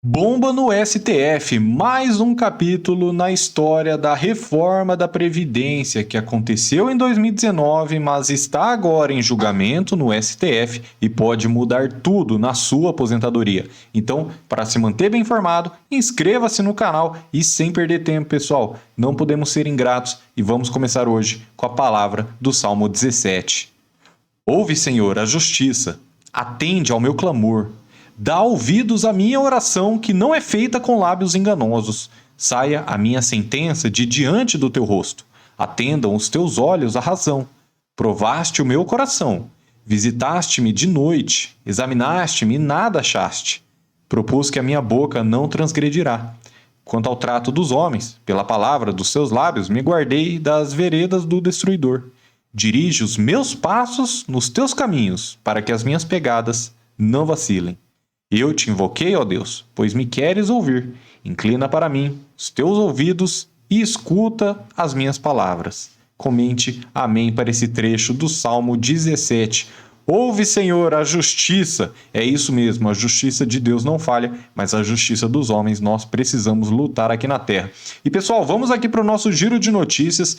Bomba no STF, mais um capítulo na história da reforma da Previdência que aconteceu em 2019, mas está agora em julgamento no STF e pode mudar tudo na sua aposentadoria. Então, para se manter bem informado, inscreva-se no canal e sem perder tempo, pessoal, não podemos ser ingratos e vamos começar hoje com a palavra do Salmo 17. Ouve, Senhor, a justiça, atende ao meu clamor. Dá ouvidos à minha oração, que não é feita com lábios enganosos. Saia a minha sentença de diante do teu rosto. Atendam os teus olhos à razão. Provaste o meu coração. Visitaste-me de noite. Examinaste-me e nada achaste. Propus que a minha boca não transgredirá. Quanto ao trato dos homens, pela palavra dos seus lábios me guardei das veredas do destruidor. Dirige os meus passos nos teus caminhos, para que as minhas pegadas não vacilem. Eu te invoquei, ó Deus, pois me queres ouvir. Inclina para mim os teus ouvidos e escuta as minhas palavras. Comente amém para esse trecho do Salmo 17. Ouve, Senhor, a justiça. É isso mesmo, a justiça de Deus não falha, mas a justiça dos homens nós precisamos lutar aqui na terra. E pessoal, vamos aqui para o nosso giro de notícias.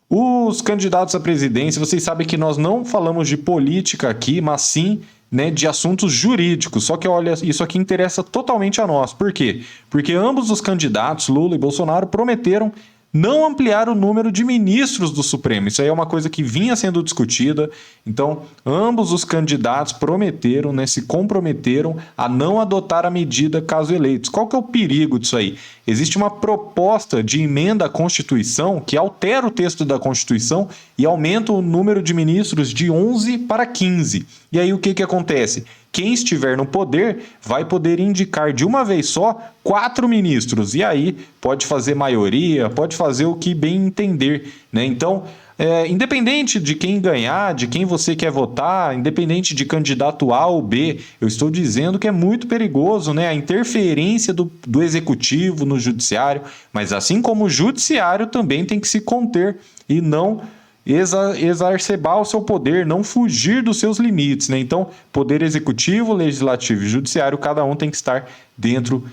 Os candidatos à presidência, vocês sabem que nós não falamos de política aqui, mas sim, né, de assuntos jurídicos. Só que olha, isso aqui interessa totalmente a nós. Por quê? Porque ambos os candidatos, Lula e Bolsonaro, prometeram não ampliar o número de ministros do Supremo. Isso aí é uma coisa que vinha sendo discutida. Então, ambos os candidatos prometeram, né, se comprometeram a não adotar a medida caso eleitos. Qual que é o perigo disso aí? Existe uma proposta de emenda à Constituição que altera o texto da Constituição e aumenta o número de ministros de 11 para 15. E aí o que acontece? Quem estiver no poder vai poder indicar de uma vez só 4 ministros. E aí pode fazer maioria, pode fazer o que bem entender, né? Então, independente de quem ganhar, de quem você quer votar, independente de candidato A ou B, eu estou dizendo que é muito perigoso, né, a interferência do executivo no judiciário, mas assim como o judiciário também tem que se conter e não exacerbar o seu poder, não fugir dos seus limites, né? Então, poder executivo, legislativo e judiciário, cada um tem que estar dentro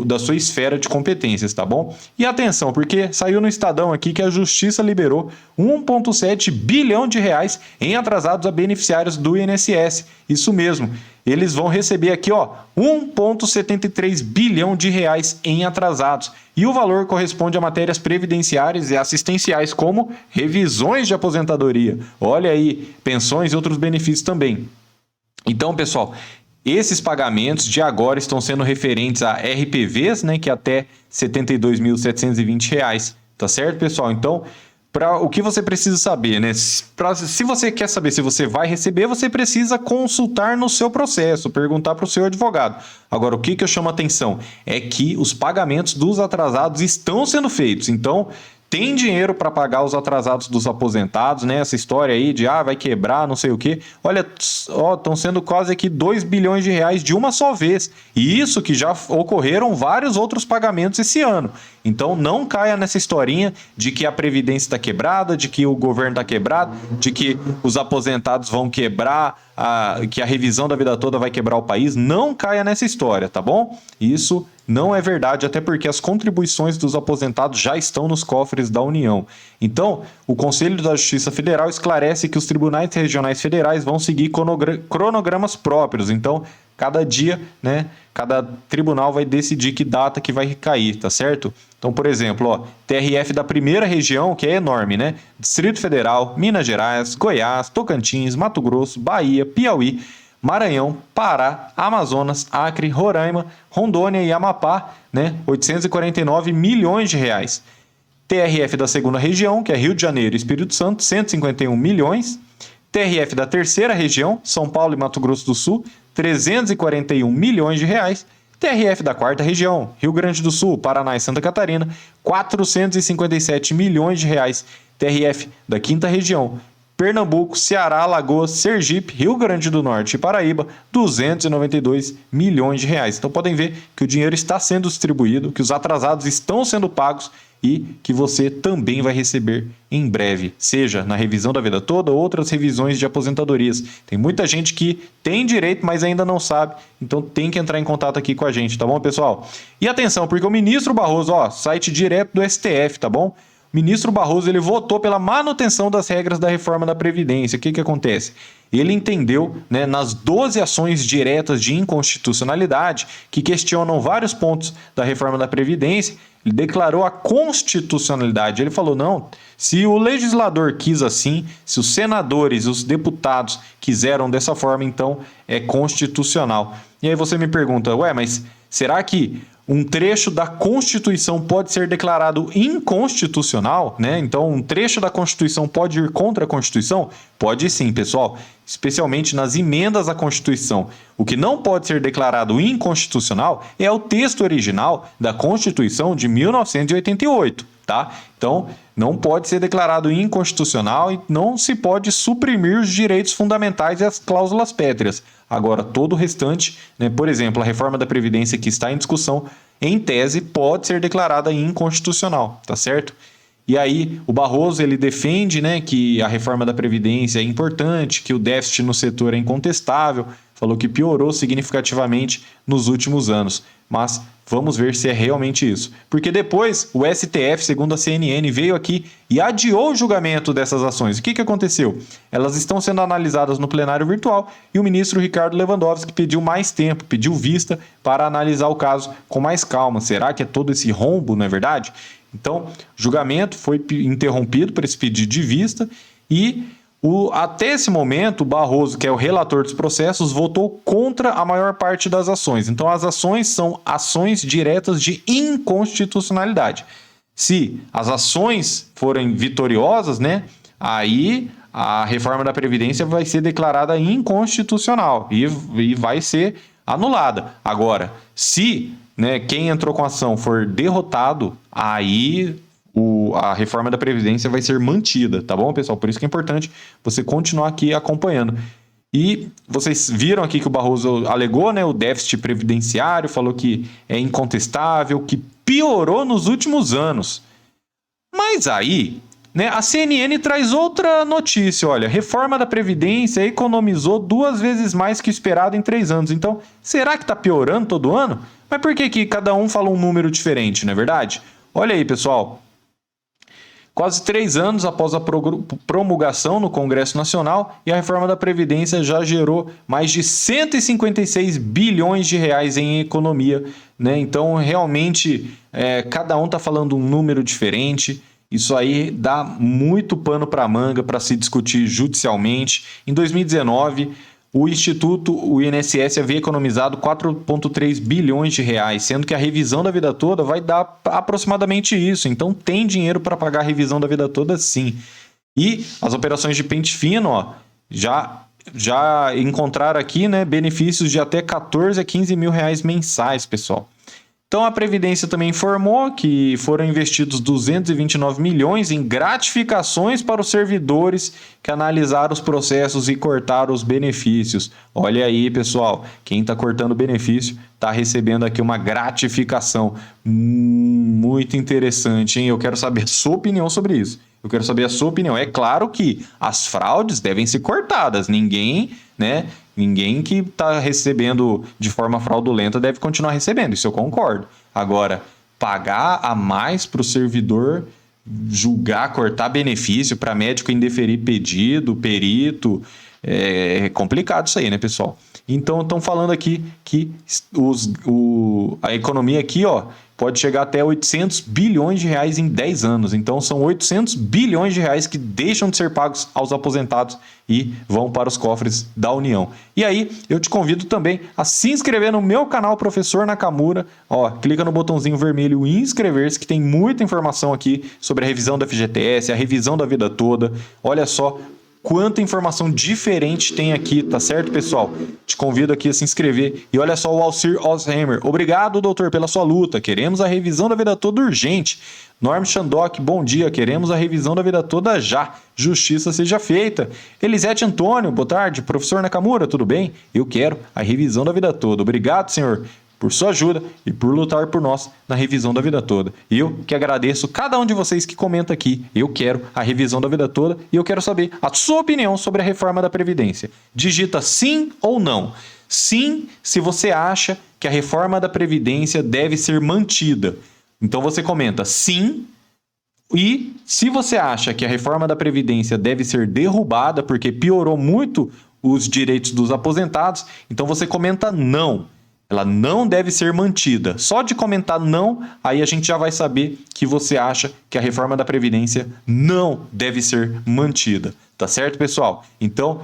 da sua esfera de competências, tá bom? E atenção, porque saiu no Estadão aqui que a Justiça liberou 1,7 bilhão de reais em atrasados a beneficiários do INSS. Isso mesmo, eles vão receber aqui, ó, 1,73 bilhão de reais em atrasados. E o valor corresponde a matérias previdenciárias e assistenciais, como revisões de aposentadoria. Olha aí, pensões e outros benefícios também. Então, pessoal, esses pagamentos de agora estão sendo referentes a RPVs, né, que é até R$ 72.720, tá certo, pessoal? Então, o que você precisa saber, né? Se você quer saber se você vai receber, você precisa consultar no seu processo, perguntar para o seu advogado. Agora, o que eu chamo a atenção é que os pagamentos dos atrasados estão sendo feitos. Então, tem dinheiro para pagar os atrasados dos aposentados, né? Essa história aí de vai quebrar, não sei o quê. Olha, estão sendo quase aqui 2 bilhões de reais de uma só vez. E isso que já ocorreram vários outros pagamentos esse ano. Então não caia nessa historinha de que a Previdência está quebrada, de que o governo está quebrado, de que os aposentados vão quebrar, que a revisão da vida toda vai quebrar o país. Não caia nessa história, tá bom? Isso não é verdade, até porque as contribuições dos aposentados já estão nos cofres da União. Então, o Conselho da Justiça Federal esclarece que os tribunais regionais federais vão seguir cronogramas próprios. Então, cada dia, né, cada tribunal vai decidir que data que vai recair, tá certo? Então, por exemplo, ó, TRF da primeira região, que é enorme, né? Distrito Federal, Minas Gerais, Goiás, Tocantins, Mato Grosso, Bahia, Piauí, Maranhão, Pará, Amazonas, Acre, Roraima, Rondônia e Amapá, né? 849 milhões de reais. TRF da segunda região, que é Rio de Janeiro e Espírito Santo, 151 milhões. TRF da terceira região, São Paulo e Mato Grosso do Sul, 341 milhões de reais. TRF da quarta região, Rio Grande do Sul, Paraná e Santa Catarina, 457 milhões de reais. TRF da quinta região, Pernambuco, Ceará, Alagoas, Sergipe, Rio Grande do Norte e Paraíba, 292 milhões de reais. Então podem ver que o dinheiro está sendo distribuído, que os atrasados estão sendo pagos e que você também vai receber em breve, seja na revisão da vida toda ou outras revisões de aposentadorias. Tem muita gente que tem direito, mas ainda não sabe, então tem que entrar em contato aqui com a gente, tá bom, pessoal? E atenção, porque o ministro Barroso, site direto do STF, tá bom? O ministro Barroso ele votou pela manutenção das regras da reforma da Previdência. O que acontece? Ele entendeu, né, nas 12 ações diretas de inconstitucionalidade que questionam vários pontos da reforma da Previdência, ele declarou a constitucionalidade. Ele falou, não, se o legislador quis assim, se os senadores, os deputados quiseram dessa forma, então é constitucional. E aí você me pergunta, mas será que um trecho da Constituição pode ser declarado inconstitucional, né? Então, um trecho da Constituição pode ir contra a Constituição? Pode sim, pessoal, especialmente nas emendas à Constituição. O que não pode ser declarado inconstitucional é o texto original da Constituição de 1988, tá? Então, não pode ser declarado inconstitucional e não se pode suprimir os direitos fundamentais e as cláusulas pétreas. Agora, todo o restante, né, por exemplo, a reforma da Previdência que está em discussão, em tese, pode ser declarada inconstitucional, tá certo? E aí, o Barroso ele defende, né, que a reforma da Previdência é importante, que o déficit no setor é incontestável, falou que piorou significativamente nos últimos anos. Mas vamos ver se é realmente isso. Porque depois o STF, segundo a CNN, veio aqui e adiou o julgamento dessas ações. O que aconteceu? Elas estão sendo analisadas no plenário virtual e o ministro Ricardo Lewandowski pediu mais tempo, pediu vista para analisar o caso com mais calma. Será que é todo esse rombo, não é verdade? Então, o julgamento foi interrompido por esse pedido de vista e até esse momento, o Barroso, que é o relator dos processos, votou contra a maior parte das ações. Então, as ações são ações diretas de inconstitucionalidade. Se as ações forem vitoriosas, né, aí a reforma da Previdência vai ser declarada inconstitucional e vai ser anulada. Agora, se, né, quem entrou com a ação for derrotado, aí a reforma da Previdência vai ser mantida, tá bom, pessoal? Por isso que é importante você continuar aqui acompanhando. E vocês viram aqui que o Barroso alegou, né, o déficit previdenciário, falou que é incontestável, que piorou nos últimos anos. Mas aí, né, a CNN traz outra notícia, olha, reforma da Previdência economizou 2 vezes mais que o esperado em 3 anos. Então, será que está piorando todo ano? Mas por que cada um fala um número diferente, não é verdade? Olha aí, pessoal. Quase 3 anos após a promulgação no Congresso Nacional e a reforma da Previdência já gerou mais de 156 bilhões de reais em economia, né? Então, realmente, cada um está falando um número diferente. Isso aí dá muito pano para manga para se discutir judicialmente. Em 2019, o INSS havia economizado 4,3 bilhões de reais, sendo que a revisão da vida toda vai dar aproximadamente isso. Então tem dinheiro para pagar a revisão da vida toda, sim. E as operações de pente fino, já encontraram aqui, né, benefícios de até 14 a 15 mil reais mensais, pessoal. Então, a Previdência também informou que foram investidos 229 milhões em gratificações para os servidores que analisaram os processos e cortaram os benefícios. Olha aí, pessoal, quem está cortando o benefício está recebendo aqui uma gratificação. Muito interessante, hein? Eu quero saber a sua opinião sobre isso. Eu quero saber a sua opinião. É claro que as fraudes devem ser cortadas. Ninguém que está recebendo de forma fraudulenta deve continuar recebendo, isso eu concordo. Agora, pagar a mais para o servidor, julgar, cortar benefício para médico indeferir pedido, perito, é complicado isso aí, né, pessoal? Então, estão falando aqui que a economia aqui, pode chegar até 800 bilhões de reais em 10 anos. Então, são 800 bilhões de reais que deixam de ser pagos aos aposentados e vão para os cofres da União. E aí, eu te convido também a se inscrever no meu canal Professor Nakamura. Clica no botãozinho vermelho inscrever-se, que tem muita informação aqui sobre a revisão da FGTS, a revisão da vida toda. Olha só, quanta informação diferente tem aqui, tá certo, pessoal? Te convido aqui a se inscrever. E olha só o Alcir Alzheimer. Obrigado, doutor, pela sua luta. Queremos a revisão da vida toda urgente. Norm Shandok, bom dia. Queremos a revisão da vida toda já. Justiça seja feita. Elisete Antônio, boa tarde. Professor Nakamura, tudo bem? Eu quero a revisão da vida toda. Obrigado, senhor, por sua ajuda e por lutar por nós na revisão da vida toda. Eu que agradeço cada um de vocês que comenta aqui. Eu quero a revisão da vida toda e eu quero saber a sua opinião sobre a reforma da Previdência. Digita sim ou não. Sim, se você acha que a reforma da Previdência deve ser mantida. Então você comenta sim. E se você acha que a reforma da Previdência deve ser derrubada porque piorou muito os direitos dos aposentados, então você comenta não. Ela não deve ser mantida. Só de comentar não, aí a gente já vai saber que você acha que a reforma da Previdência não deve ser mantida. Tá certo, pessoal? Então,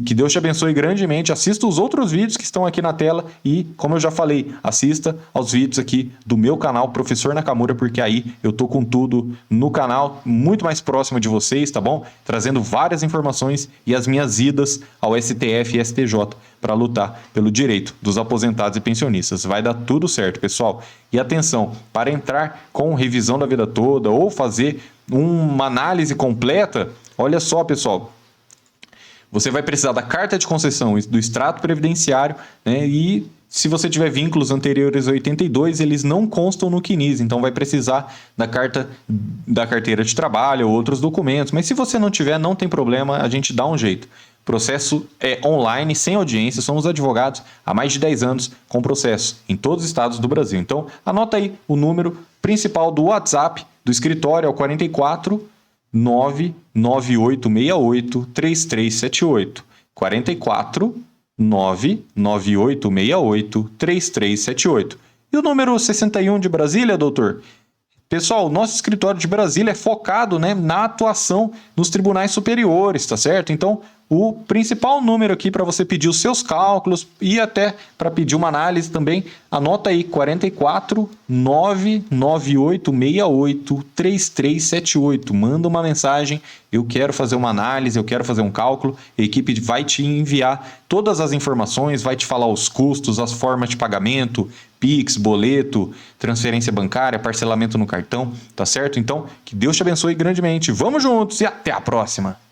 que Deus te abençoe grandemente. Assista os outros vídeos que estão aqui na tela e, como eu já falei, assista aos vídeos aqui do meu canal, Professor Nakamura, porque aí eu tô com tudo no canal, muito mais próximo de vocês, tá bom? Trazendo várias informações e as minhas idas ao STF e STJ para lutar pelo direito dos aposentados e pensionistas. Vai dar tudo certo, pessoal. E atenção, para entrar com revisão da vida toda ou fazer uma análise completa, olha só, pessoal, você vai precisar da carta de concessão do extrato previdenciário, né? E se você tiver vínculos anteriores a 82, eles não constam no CNIS, então vai precisar da carteira de trabalho ou outros documentos. Mas se você não tiver, não tem problema, a gente dá um jeito. O processo é online, sem audiência, somos advogados há mais de 10 anos com processo em todos os estados do Brasil. Então, anota aí o número principal do WhatsApp do escritório, é o 44 99868 3378. 44 99868 3378. E o número 61 de Brasília, doutor? Pessoal, o nosso escritório de Brasília é focado, né, na atuação nos tribunais superiores, tá certo? Então, o principal número aqui para você pedir os seus cálculos e até para pedir uma análise também, anota aí, 44 99868 3378. Manda uma mensagem, eu quero fazer uma análise, eu quero fazer um cálculo, a equipe vai te enviar todas as informações, vai te falar os custos, as formas de pagamento, Pix, boleto, transferência bancária, parcelamento no cartão, tá certo? Então, que Deus te abençoe grandemente. Vamos juntos e até a próxima!